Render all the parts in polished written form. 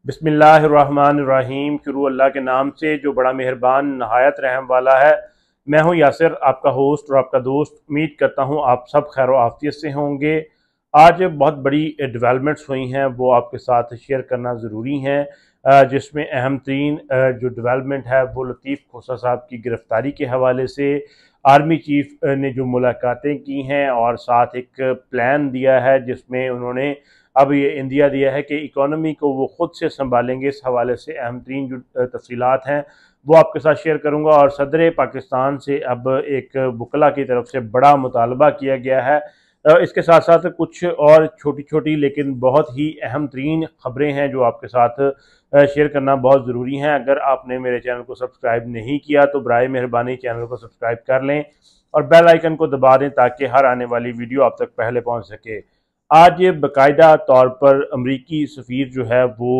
बिस्मिल्लाहिर्रहमानिर्रहीम। शुरू अल्लाह के नाम से जो बड़ा मेहरबान नहायत रहम वाला है। मैं हूं यासिर, आपका होस्ट और आपका दोस्त। उम्मीद करता हूं आप सब खैर आफियत से होंगे। आज बहुत बड़ी डेवलपमेंट्स हुई हैं, वो आपके साथ शेयर करना ज़रूरी है। जिसमें अहम तरीन जो डेवलपमेंट है वो लतीफ़ खोसा साहब की गिरफ़्तारी के हवाले से आर्मी चीफ ने जो मुलाकातें की हैं और साथ एक प्लान दिया है जिसमें उन्होंने अब ये इंदिया दिया है कि इकोनॉमी को वो ख़ुद से संभालेंगे। इस हवाले से अहम तरीन जो तफसीलात हैं वो आपके साथ शेयर करूँगा। और सदर पाकिस्तान से अब एक वकला की तरफ से बड़ा मुतालबा किया गया है। इसके साथ साथ कुछ और छोटी छोटी लेकिन बहुत ही अहम तरीन ख़बरें हैं जो आपके साथ शेयर करना बहुत ज़रूरी हैं। अगर आपने मेरे चैनल को सब्सक्राइब नहीं किया तो बराए मेहरबानी चैनल को सब्सक्राइब कर लें और बेल आइकन को दबा दें ताकि हर आने वाली वीडियो आप तक पहले पहुंच सके। आज बाकायदा तौर पर अमरीकी सफ़ीर जो है वो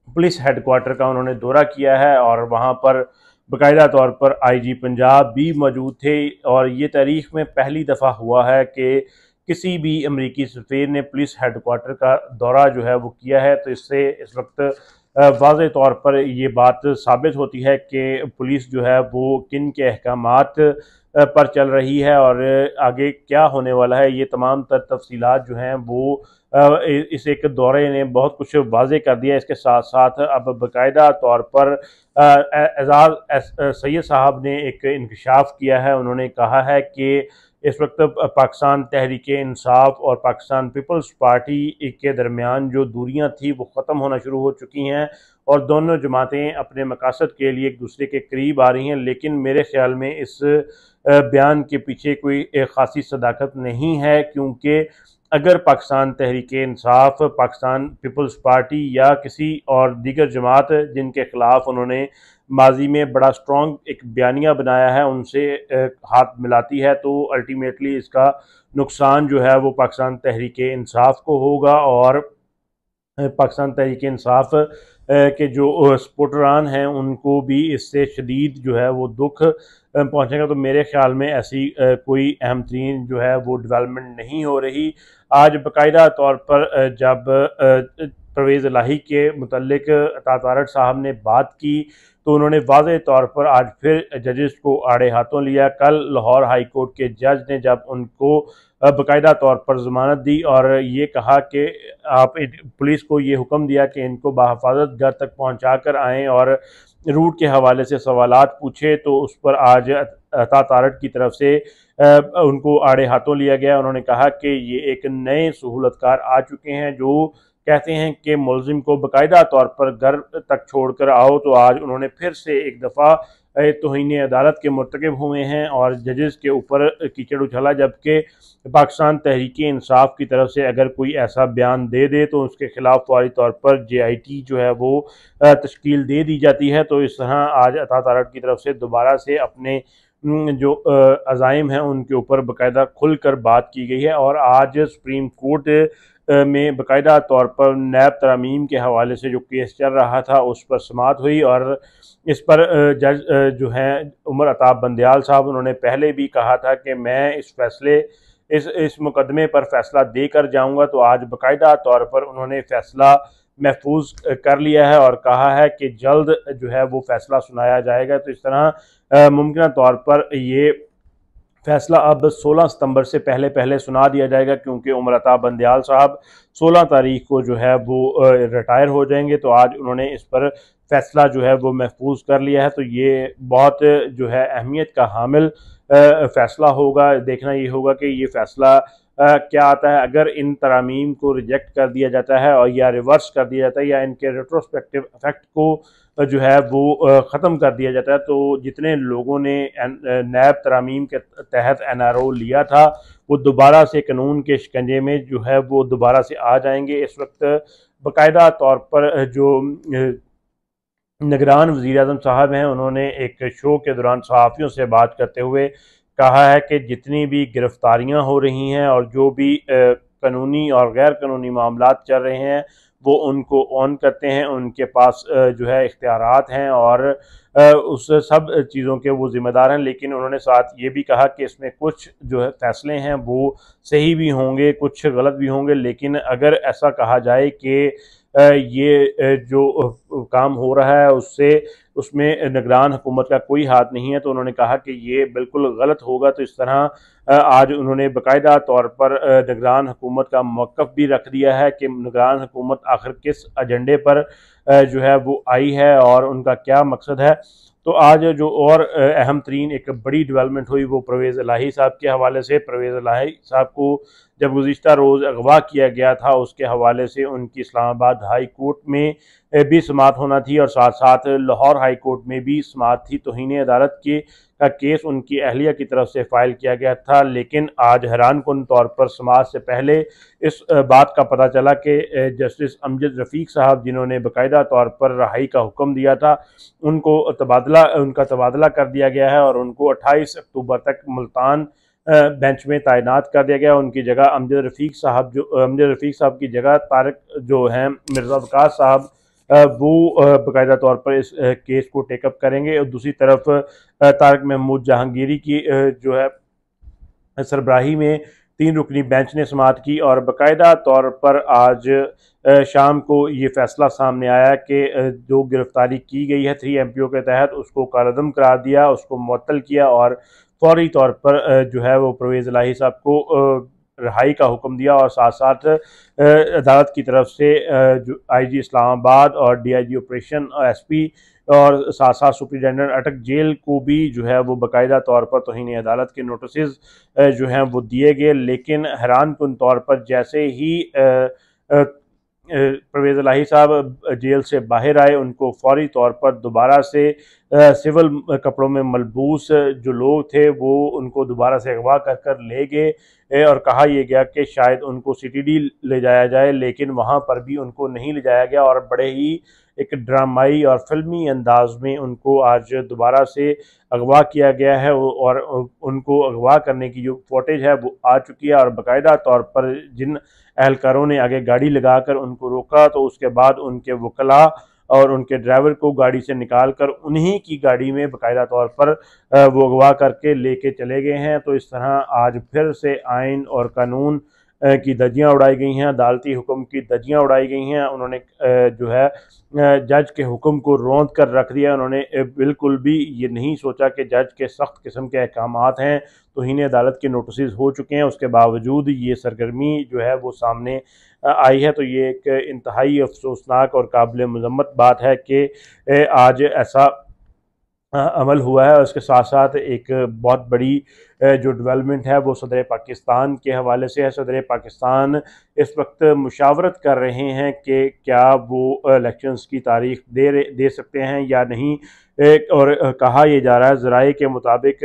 पुलिस हेडक्वार्टर का उन्होंने दौरा किया है और वहाँ पर बाकायदा तौर पर आईजी पंजाब भी मौजूद थे। और ये तारीख़ में पहली दफ़ा हुआ है कि किसी भी अमरीकी सफ़ीर ने पुलिस हेडक्वार्टर का दौरा जो है वो किया है। तो इससे इस वक्त वाज़े तौर पर ये बात साबित होती है कि पुलिस जो है वो किन के अहकामात पर चल रही है और आगे क्या होने वाला है। ये तमाम तफसीलात जो हैं वो इस एक दौरे ने बहुत कुछ वाज़े कर दिया। इसके साथ साथ अब बाकायदा तौर पर एजाज़ सैयद साहब ने एक इंकशाफ किया है। उन्होंने कहा है कि इस वक्त पाकिस्तान तहरीक इंसाफ और पाकिस्तान पीपल्स पार्टी के दरमियान जो दूरियां थी वो ख़त्म होना शुरू हो चुकी हैं और दोनों जमातें अपने मकासद के लिए एक दूसरे के करीब आ रही हैं। लेकिन मेरे ख्याल में इस बयान के पीछे कोई ख़ासी सदाकत नहीं है, क्योंकि अगर पाकिस्तान तहरीक इंसाफ, पाकिस्तान पीपल्स पार्टी या किसी और दीगर जमात जिनके ख़िलाफ़ उन्होंने माजी में बड़ा स्ट्रॉन्ग एक बयानिया बनाया है उनसे हाथ मिलाती है तो अल्टीमेटली इसका नुकसान जो है वो पाकिस्तान तहरीक इंसाफ को होगा। और पाकिस्तान तहरीक इंसाफ के जो सपोर्टरान हैं उनको भी इससे शदीद जो है वो दुख पहुँचेगा। तो मेरे ख्याल में ऐसी कोई अहम तरीन जो है वो डेवलपमेंट नहीं हो रही। आज बाकायदा तौर पर जब परवेज़ इलाही के मुतल्लिक अता तारड़ साहब ने बात की तो उन्होंने वाज़े तौर पर आज फिर जजेस को आड़े हाथों लिया। कल लाहौर हाई कोर्ट के जज ने जब उनको बाकायदा तौर पर ज़मानत दी और ये कहा कि आप पुलिस को ये हुक्म दिया कि इनको बाहिफाजत घर तक पहुँचा कर आएँ और रूट के हवाले से सवालात पूछे, तो उस पर आज अता तारड़ की तरफ से उनको आड़े हाथों लिया गया। उन्होंने कहा कि ये एक नए सहूलतकार आ चुके हैं जो कहते हैं कि मुलजिम को बाकायदा तौर पर घर तक छोड़कर आओ। तो आज उन्होंने फिर से एक दफ़ा तौहीन अदालत के मुर्तकिब हुए हैं और जजेस के ऊपर कीचड़ उछला। जबकि पाकिस्तान तहरीक इंसाफ की तरफ से अगर कोई ऐसा बयान दे दे तो उसके खिलाफ फौरी तौर पर JIT जो है वो तश्कील दे दी जाती है। तो इस तरह आज अता तारड़ की तरफ से दोबारा से अपने जो अज़ाइम हैं उनके ऊपर बाकायदा खुल कर बात की गई है। और आज सुप्रीम कोर्ट में बाकायदा तौर पर नैब तरामीम के हवाले से जो केस चल रहा था उस पर समाअत हुई और इस पर जज जो हैं उमर अताब बंदयाल साहब, उन्होंने पहले भी कहा था कि मैं इस फैसले इस मुकदमे पर फैसला देकर जाऊंगा। तो आज बाकायदा तौर पर उन्होंने फैसला महफूज कर लिया है और कहा है कि जल्द जो है वो फैसला सुनाया जाएगा। तो इस तरह मुमकिन तौर पर ये फैसला अब 16 सितंबर से पहले सुना दिया जाएगा, क्योंकि उमर अताब बंदयाल साहब 16 तारीख को जो है वो रिटायर हो जाएंगे। तो आज उन्होंने इस पर फैसला जो है वो महफूज कर लिया है। तो ये बहुत जो है अहमियत का हामिल फैसला होगा। देखना ये होगा कि ये फैसला क्या आता है। अगर इन तरामीम को रिजेक्ट कर दिया जाता है और या रिवर्स कर दिया जाता है या इनके रेट्रोस्पेक्टिव इफेक्ट को जो है वो ख़त्म कर दिया जाता है, तो जितने लोगों ने नैब तरामीम के तहत NRO लिया था वो दोबारा से कानून के शिकंजे में जो है वो दोबारा से आ जाएंगे। इस वक्त बाकायदा तौर पर जो निगरान वज़ीर-ए-आज़म साहब हैं उन्होंने एक शो के दौरान सहाफ़ियों से बात करते हुए कहा है कि जितनी भी गिरफ्तारियां हो रही हैं और जो भी कानूनी और गैर कानूनी मामलात चल रहे हैं वो उनको ऑन करते हैं, उनके पास जो है इख्तियारात हैं और उस सब चीज़ों के वो ज़िम्मेदार हैं। लेकिन उन्होंने साथ ये भी कहा कि इसमें कुछ जो है फ़ैसले हैं वो सही भी होंगे, कुछ गलत भी होंगे। लेकिन अगर ऐसा कहा जाए कि ये जो काम हो रहा है उससे उसमें निगरान हुकूमत का कोई हाथ नहीं है। तो उन्होंने कहा कि ये बिल्कुल गलत होगा। तो इस तरह आज उन्होंने बाकायदा तौर पर निगरान हुकूमत का मौक़िफ़ भी रख दिया है कि निगरान हुकूमत आखिर किस एजेंडे पर जो है वो आई है और उनका क्या मकसद है। तो आज जो और अहम तरीन एक बड़ी डेवलपमेंट हुई वो परवेज़ इलाही साहब के हवाले से। परवेज़ इलाही साहब को जब गुज़िश्ता रोज़ अगवा किया गया था उसके हवाले से उनकी इस्लामाबाद हाई कोर्ट में भी समाअत होना थी और साथ साथ लाहौर हाई कोर्ट में भी समाअत थी। तौहीन अदालत के का केस उनकी अहलिया की तरफ से फ़ाइल किया गया था, लेकिन आज हैरानकुन तौर पर समाअत से पहले इस बात का पता चला कि जस्टिस अमजद रफ़ीक साहब जिन्होंने बाकायदा तौर पर रहाई का हुक्म दिया था उनका तबादला कर दिया गया है और उनको 28 अक्टूबर तक मुल्तान बेंच में तैनात कर दिया गया। उनकी जगह अमजद रफ़ीक साहब की जगह तारिक जो हैं मिर्ज़ा वक़ास साहब वो बाकायदा तौर पर इस केस को टेकअप करेंगे। और दूसरी तरफ तारिक महमूद जहांगीरी की जो है सरबराही में 3 रुकनी बेंच ने समाअत की और बाकायदा तौर पर आज शाम को ये फैसला सामने आया कि जो गिरफ्तारी की गई है 3 MPO के तहत उसको कालअदम करार दिया, उसको मुअत्तल किया और फौरी तौर पर जो है वो परवेज़ इलाही साहब को रिहाई का हुक्म दिया और साथ साथ अदालत की तरफ से जो IG इस्लामाबाद और DIG ऑपरेशन SP और साथ साथ सुप्रिटेंडेंट अटक जेल को भी जो है वो बाकायदा तौर पर तौहीन अदालत के नोटिस जो हैं वो दिए गए। लेकिन हैरानकुन तौर पर जैसे ही परवेज़ इलाही साहब जेल से बाहर आए उनको फौरी तौर पर दोबारा से सिविल कपड़ों में मलबूस जो लोग थे वो उनको दोबारा से अगवा कर कर ले गए और कहा यह गया कि शायद उनको CTD ले जाया जाए, लेकिन वहाँ पर भी उनको नहीं ले जाया गया और बड़े ही एक ड्रामाई और फिल्मी अंदाज में उनको आज दोबारा से अगवा किया गया है और उनको अगवा करने की जो फुटेज है वो आ चुकी है। और बाकायदा तौर पर जिन एहलकारों ने आगे गाड़ी लगाकर उनको रोका तो उसके बाद उनके वकला और उनके ड्राइवर को गाड़ी से निकाल कर उन्हीं की गाड़ी में बाकायदा तौर पर वो अगवा करके लेके चले गए हैं। तो इस तरह आज फिर से आइन और कानून की धज्जियाँ उड़ाई गई हैं, अदालती हुक्म की धज्जियाँ उड़ाई गई हैं। उन्होंने जो है जज के हुक्म को रौंद कर रख दिया। उन्होंने बिल्कुल भी ये नहीं सोचा कि जज के सख्त किस्म के अहकामात हैं, तौहीन अदालत के नोटिस हो चुके हैं, उसके बावजूद ये सरगर्मी जो है वो सामने आई है। तो ये एक इंतहाई अफसोसनाक और काबिल मज़म्मत बात है कि आज ऐसा अमल हुआ है। और इसके साथ साथ एक बहुत बड़ी जो डेवलपमेंट है वो सदर पाकिस्तान के हवाले से है। सदर पाकिस्तान इस वक्त मुशावरत कर रहे हैं कि क्या वो इलेक्शंस की तारीख दे सकते हैं या नहीं। और कहा यह जा रहा है ज़राए के मुताबिक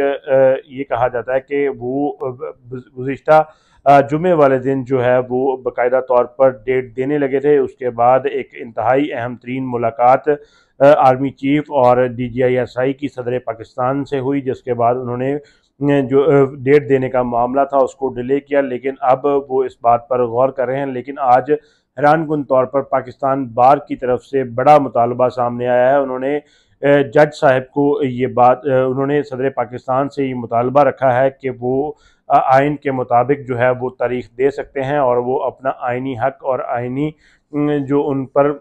ये कहा जाता है कि वो गुज़िश्ता जुमे वाले दिन जो है वो बाकायदा तौर पर डेट देने लगे थे। उसके बाद एक इंतहाई अहम तरीन मुलाकात आर्मी चीफ और DGI-SI की सदर पाकिस्तान से हुई, जिसके बाद उन्होंने जो डेट देने का मामला था उसको डिले किया, लेकिन अब वो इस बात पर गौर कर रहे हैं। लेकिन आज हैरानकुन तौर पर पाकिस्तान बार की तरफ से बड़ा मुतालबा सामने आया है। उन्होंने जज साहब को ये बात उन्होंने सदर पाकिस्तान से ये मुतालबा रखा है कि वो आइन के मुताबिक जो है वो तारीख दे सकते हैं और वो अपना आइनी हक और आइनी जो उन पर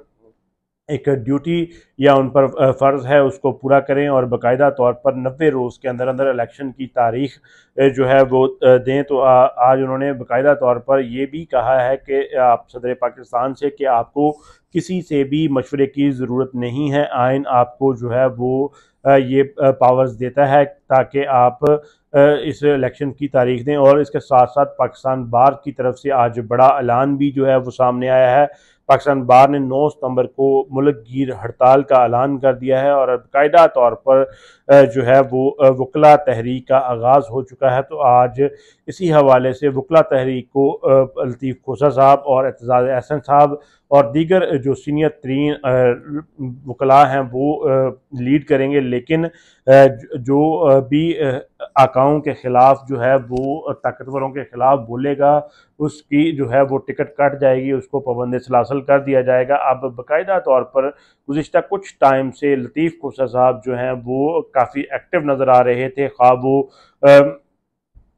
एक ड्यूटी या उन पर फ़र्ज़ है उसको पूरा करें और बाकायदा तौर पर 90 रोज़ के अंदर अंदर इलेक्शन की तारीख जो है वो दें। तो आज उन्होंने बाकायदा तौर पर ये भी कहा है कि आप सदर पाकिस्तान से कि आपको किसी से भी मशवरे की ज़रूरत नहीं है, आइन आपको जो है वो ये पावर्स देता है ताकि आप इस इलेक्शन की तारीख दें। और इसके साथ साथ पाकिस्तान बार की तरफ से आज बड़ा ऐलान भी जो है वो सामने आया है। पाकिस्तान बार ने 9 सितंबर को मुल्क गिर हड़ताल का ऐलान कर दिया है और बाकायदा तौर पर जो है वो वकला तहरीक का आगाज़ हो चुका है। तो आज इसी हवाले से वकला तहरीक को लतीफ़ खोसा साहब और एतजाज़ अहसन साहब और दीगर जो सीनियर तरीन वकला हैं वो लीड करेंगे। लेकिन जो भी आकाओं के ख़िलाफ़ जो है वो ताकतवरों के ख़िलाफ़ बोलेगा उसकी जो है वो टिकट कट जाएगी, उसको पाबंद सलासल कर दिया जाएगा। अब बाकायदा तौर पर गुज़िश्ता कुछ टाइम से लतीफ़ खोसा साहब जो हैं वो काफ़ी एक्टिव नज़र आ रहे थे, ख़्वाह वो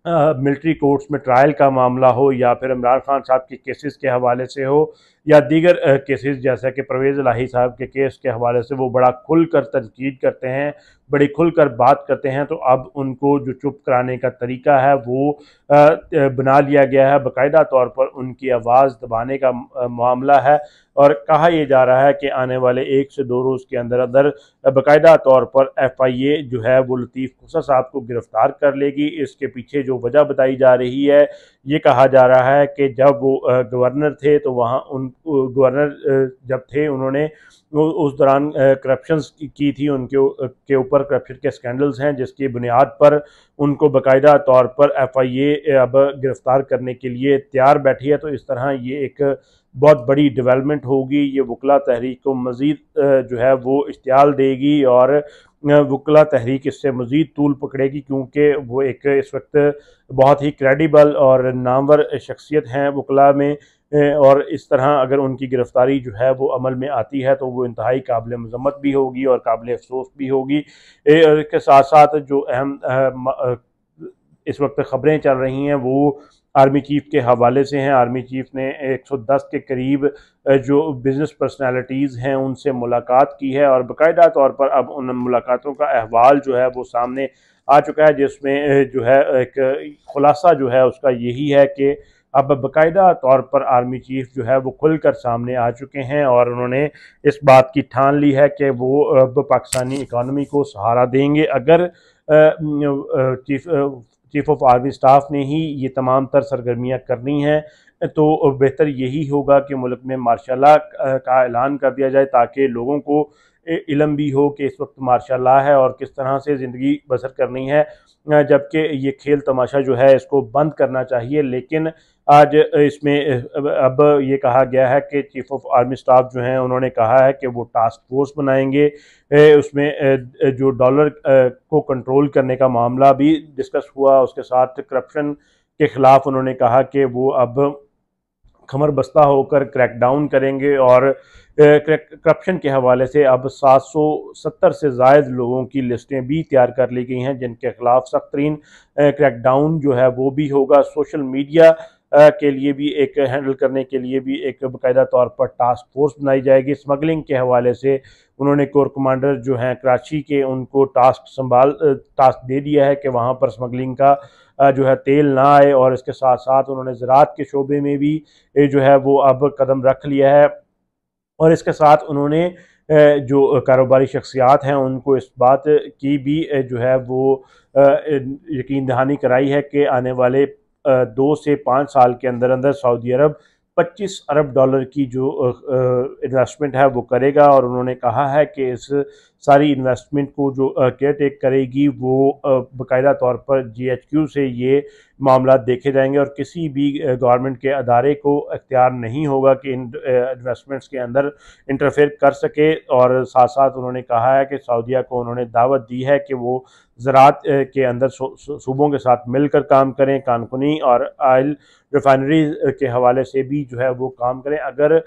मिलिट्री कोर्ट्स में ट्रायल का मामला हो या फिर इमरान खान साहब के केसेस के हवाले से हो या दीगर केसेस जैसा कि परवेज़ इलाही साहब के केस के हवाले से वो बड़ा खुलकर तनकीद करते हैं, बड़ी खुलकर बात करते हैं। तो अब उनको जो चुप कराने का तरीका है वो बना लिया गया है, बाकायदा तौर पर उनकी आवाज़ दबाने का मामला है। और कहा यह जा रहा है कि आने वाले 1 से 2 रोज़ के अंदर अंदर बाकायदा तौर पर FIA जो है वो लतीफ़ खुसा साहब को गिरफ़्तार कर लेगी। इसके पीछे जो वजह बताई जा रही है, ये कहा जा रहा है कि जब वो गवर्नर थे तो वहाँ उन गवर्नर जब थे उन्होंने उस दौरान करप्शंस की थी, उनके के ऊपर करप्शन के स्कैंडल्स हैं जिसकी बुनियाद पर उनको बाकायदा तौर पर FIA अब गिरफ़्तार करने के लिए तैयार बैठी है। तो इस तरह ये एक बहुत बड़ी डेवलपमेंट होगी, ये वकला तहरीक को मज़ीद जो है वो इश्तियाल देगी और वकला तहरीक इससे मज़ीद तूल पकड़ेगी, क्योंकि वो एक इस वक्त बहुत ही क्रेडिबल और नामवर शख्सियत हैं वकला में। और इस तरह अगर उनकी गिरफ़्तारी जो है वो अमल में आती है तो वो इंतहाई काबिल मज़म्मत भी होगी और काबिल अफसोस भी होगी। और इसके साथ साथ जो अहम इस वक्त ख़बरें चल रही हैं वो आर्मी चीफ़ के हवाले से हैं। आर्मी चीफ़ ने 110 के करीब जो बिज़नेस पर्सनैलिटीज़ हैं उनसे मुलाकात की है और बाकायदा तौर पर अब उन मुलाकातों का अहवाल जो है वो सामने आ चुका है, जिसमें जो है एक खुलासा जो है उसका यही है कि अब बाकायदा तौर पर आर्मी चीफ़ जो है वो खुलकर सामने आ चुके हैं और उन्होंने इस बात की ठान ली है कि वो अब पाकिस्तानी इकानमी को सहारा देंगे। अगर चीफ ऑफ आर्मी स्टाफ ने ही ये तमाम तर सरगर्मियाँ करनी हैं तो बेहतर यही होगा कि मुल्क में मार्शल लॉ का ऐलान कर दिया जाए, ताकि लोगों को इल्म भी हो कि इस वक्त मार्शल लॉ है और किस तरह से ज़िंदगी बसर करनी है। जबकि ये खेल तमाशा जो है इसको बंद करना चाहिए। लेकिन आज इसमें अब ये कहा गया है कि चीफ ऑफ आर्मी स्टाफ जो हैं उन्होंने कहा है कि वो टास्क फोर्स बनाएंगे। उसमें जो डॉलर को कंट्रोल करने का मामला भी डिस्कस हुआ, उसके साथ करप्शन के ख़िलाफ़ उन्होंने कहा कि वो अब खमर बस्ता होकर क्रैकडाउन करेंगे और करप्शन के हवाले से अब 770 से ज़ायद लोगों की लिस्टें भी तैयार कर ली गई हैं जिनके ख़िलाफ़ सख्त तरीन क्रैकडाउन जो है वो भी होगा। सोशल मीडिया के लिए भी एक हैंडल करने के लिए भी एक बाकायदा तौर पर टास्क फोर्स बनाई जाएगी। स्मगलिंग के हवाले से उन्होंने कोर कमांडर जो हैं कराची के उनको टास्क दे दिया है कि वहाँ पर स्मगलिंग का जो है तेल ना आए। और इसके साथ साथ उन्होंने ज़राअत के शोबे में भी जो है वो अब कदम रख लिया है और इसके साथ उन्होंने जो कारोबारी शख्सियात हैं उनको इस बात की भी जो है वो यकीन दहानी कराई है कि आने वाले 2 से 5 साल के अंदर अंदर सऊदी अरब 25 अरब डॉलर की जो इन्वेस्टमेंट है वो करेगा। और उन्होंने कहा है कि इस सारी इन्वेस्टमेंट को जो केयर टेक करेगी वो बाकायदा तौर पर GHQ से ये मामला देखे जाएंगे और किसी भी गवर्नमेंट के अदारे को इख्तियार नहीं होगा कि इन इन्वेस्टमेंट्स के अंदर इंटरफेयर कर सके। और साथ साथ उन्होंने कहा है कि सऊदीया को उन्होंने दावत दी है कि वो ज़राअत के अंदर सूबों के साथ मिलकर काम करें, कानकुनी और ऑयल रिफाइनरीज के हवाले से भी जो है वो काम करें। अगर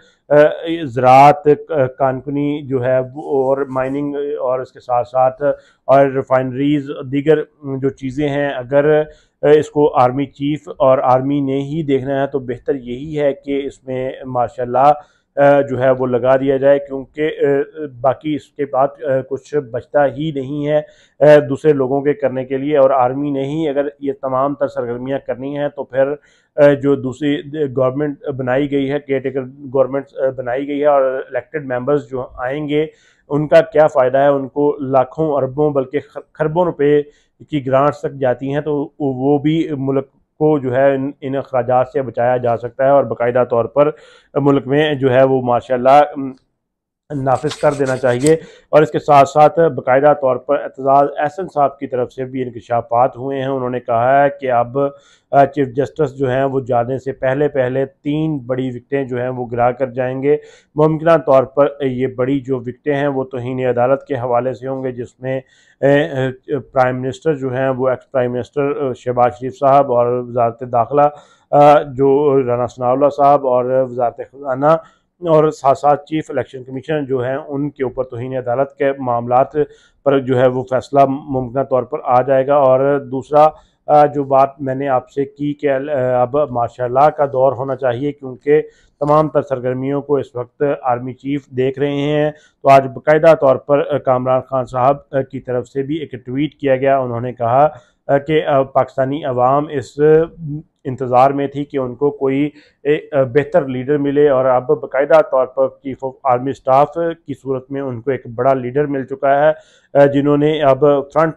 ज़राअत, कानकुनी जो है वो और माइनिंग और इसके साथ साथ ऑयल रिफाइनरीज दीगर जो चीज़ें हैं, अगर इसको आर्मी चीफ और आर्मी ने ही देखना है तो बेहतर यही है कि इसमें मार्शल लॉ जो है वो लगा दिया जाए, क्योंकि बाकी इसके बाद कुछ बचता ही नहीं है दूसरे लोगों के करने के लिए। और आर्मी ने ही अगर ये तमाम तर सरगर्मियाँ करनी हैं तो फिर जो दूसरी गवर्नमेंट बनाई गई है, केयर टेकर गवर्नमेंट बनाई गई है और इलेक्टेड मेंबर्स जो आएंगे उनका क्या फ़ायदा है। उनको लाखों अरबों बल्कि खरबों रुपए की ग्रांट्स तक जाती हैं, तो वो भी मुल्क को जो है इन अखराजात से बचाया जा सकता है और बाकायदा तौर पर मुल्क में जो है वो माशाल्लाह नाफिज कर देना चाहिए। और इसके साथ साथ बाकायदा तौर पर एतजाज़ एहसन साहब की तरफ से भी इंकशाफात हुए हैं। उन्होंने कहा है कि अब चीफ जस्टिस जो हैं वो जाने से पहले पहले 3 बड़ी विकटें जो हैं वो गिरा कर जाएंगे। मुमकिन तौर पर ये बड़ी जो विकटें हैं वो तौहीन अदालत के हवाले से होंगे, जिसमें प्राइम मिनिस्टर जो हैं वो एक्स प्राइम मिनिस्टर शहबाज शरीफ साहब और वज़ारत दाखिला जो राना सनाउल्लाह साहब और वज़ारत ख़ज़ाना और साथ साथ चीफ इलेक्शन कमीशन जो हैं उनके ऊपर तौहीन अदालत के मामलात पर जो है वो फैसला मुमकिन तौर पर आ जाएगा। और दूसरा जो बात मैंने आपसे की कि अब माशाल्लाह का दौर होना चाहिए, क्योंकि तमाम तर सरगर्मियों को इस वक्त आर्मी चीफ देख रहे हैं। तो आज बाकायदा तौर पर कामरान खान साहब की तरफ से भी एक ट्वीट किया गया। उन्होंने कहा कि पाकिस्तानी अवाम इस इंतज़ार में थी कि उनको कोई बेहतर लीडर मिले, और अब बाकायदा तौर पर चीफ ऑफ आर्मी स्टाफ की सूरत में उनको एक बड़ा लीडर मिल चुका है, जिन्होंने अब फ्रंट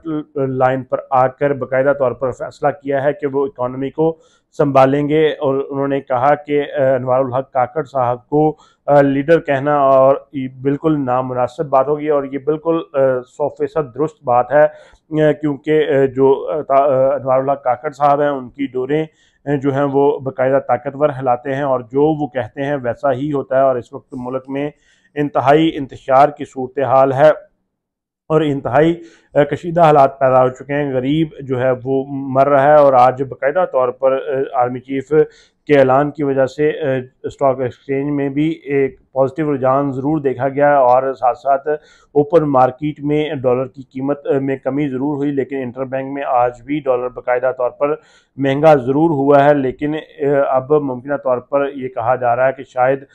लाइन पर आकर बाकायदा तौर पर फैसला किया है कि वो इकॉनमी को संभालेंगे। और उन्होंने कहा कि अनवारुल हक काकड़ साहब को लीडर कहना और ये बिल्कुल नामुनासिब बात होगी, और ये बिल्कुल 100% दुरुस्त बात है, क्योंकि जो अनवारुल हक काकड़ साहब हैं उनकी डोरें जो हैं वो बाकायदा ताकतवर हिलाते हैं, और जो वो कहते हैं वैसा ही होता है। और इस वक्त मुल्क में इंतहाई इंतशार की सूरत हाल है और इंतहाई कशीदा हालात पैदा हो चुके हैं। गरीब जो है वो मर रहा है, और आज बाकायदा तौर पर आर्मी चीफ के ऐलान की वजह से स्टॉक एक्सचेंज में भी एक पॉजिटिव रुझान ज़रूर देखा गया, और साथ साथ ओपन मार्केट में डॉलर की कीमत में कमी ज़रूर हुई, लेकिन इंटर बैंक में आज भी डॉलर बाकायदा तौर पर महंगा ज़रूर हुआ है। लेकिन अब मुमकिन तौर पर यह कहा जा रहा है कि शायद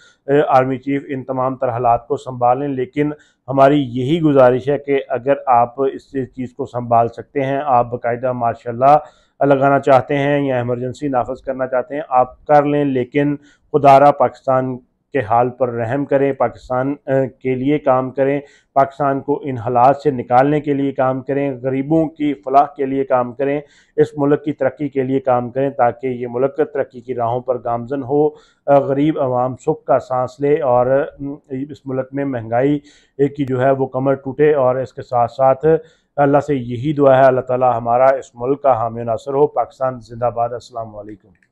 आर्मी चीफ इन तमाम तरह हालात को संभालें, लेकिन हमारी यही गुजारिश है कि अगर आप इस चीज़ को संभाल सकते हैं, आप बाकायदा माशाल्लाह लगाना चाहते हैं या इमरजेंसी नाफज करना चाहते हैं, आप कर लें, लेकिन खुदारा पाकिस्तान के हाल पर रहम करें, पाकिस्तान के लिए काम करें, पाकिस्तान को इन हालात से निकालने के लिए काम करें, गरीबों की फलाह के लिए काम करें, इस मुल्क की तरक्की के लिए काम करें, ताकि ये मुल्क तरक्की की राहों पर गामजन हो, गरीब आवाम सुख का सांस ले, और इस मुल्क में महंगाई की जो है वो कमर टूटे। और इसके साथ साथ अल्लाह से यही दुआ है, अल्लाह ताला हमारा इस मुल्क का हामी नासर हो। पाकिस्तान जिंदाबाद। अस्सलाम वालेकुम।